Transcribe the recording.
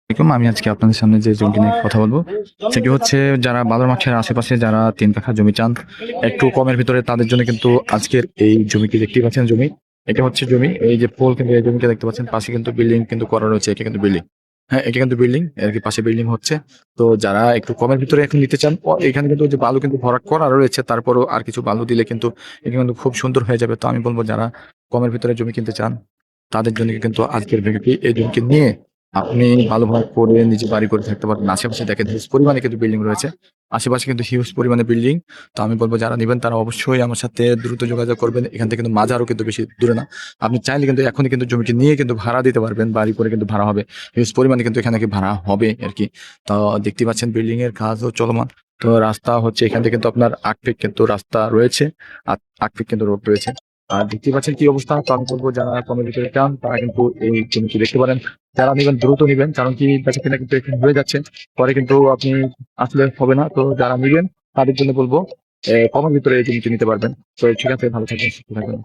আমি আজকে আপনাদের সামনে যে জমিটি নিয়ে কথা বলবো সেটি হচ্ছে যারা বালুর মাঠের আশেপাশে যারা 3 কাঠা জমি চান একটু কমের ভিতরে তাদের জন্য কিন্তু আজকের এই জমিটি দেখতে পাচ্ছেন জমি। এটা হচ্ছে জমি, এই যে পোল কিন্তু এই জমিটা দেখতে পাচ্ছেন, পাশে কিন্তু বিল্ডিং কিন্তু করা রয়েছে। এটা কিন্তু বিল্ডিং, হ্যাঁ এটা কিন্তু বিল্ডিং আর কি, পাশে বিল্ডিং হচ্ছে। তো যারা একটু কমের ভিতরে এখন নিতে চান, এখানে কিন্তু ওই যে বালু কিন্তু ভরাট করা রয়েছে, তারপরও আর কিছু বালু দিলে কিন্তু এটা কিন্তু খুব সুন্দর হয়ে যাবে। তো আমি বলবো যারা কমের ভিতরে জমি কিনতে চান তাদের জন্য কিন্তু আজকের ভিডিওটি, এই জমিকে নিয়ে আপনি ভালোভাবে করে নিজে বাড়ি করে থাকতে পারবেন। আশেপাশে দেখেন হিউজ পরিমাণে কিন্তু বিল্ডিং রয়েছে, আশেপাশে কিন্তু হিউজ পরিমাণে বিল্ডিং। তো আমি বলবো যারা নেবেন তারা অবশ্যই আমার সাথে দ্রুত যোগাযোগ করবেন। এখান থেকে কিন্তু মাজারও কিন্তু বেশি দূরে না, আপনি চাইলে কিন্তু এখনই কিন্তু জমিটি নিয়ে কিন্তু ভাড়া দিতে পারবেন, বাড়ি করে কিন্তু ভাড়া হবে, হিউজ পরিমাণে কিন্তু এখানে কি ভাড়া হবে আর কি। তো দেখতে পাচ্ছেন বিল্ডিং এর কাজও চলমান। তো রাস্তা হচ্ছে এখান থেকে কিন্তু আপনার 8 ফিট কিন্তু রাস্তা রয়েছে, আর 8 ফিট কিন্তু রোড রয়েছে। আর দেখতে পাচ্ছেন কি অবস্থা। তো আমি বলবো যারা কমের ভিতরে চান তারা কিন্তু এই জমিটি দেখতে পারেন। যারা নেবেন দ্রুত নেবেন, কারণ কি বেচা কেনা কিন্তু এখন হয়ে যাচ্ছে, পরে কিন্তু আপনি আসলে হবে না। তো যারা নেবেন তাদের জন্য বলবো কমের ভিতরে এই জমিটি নিতে পারবেন। তো ঠিক আছে, ভালো থাকবেন, সুস্থ থাকবেন।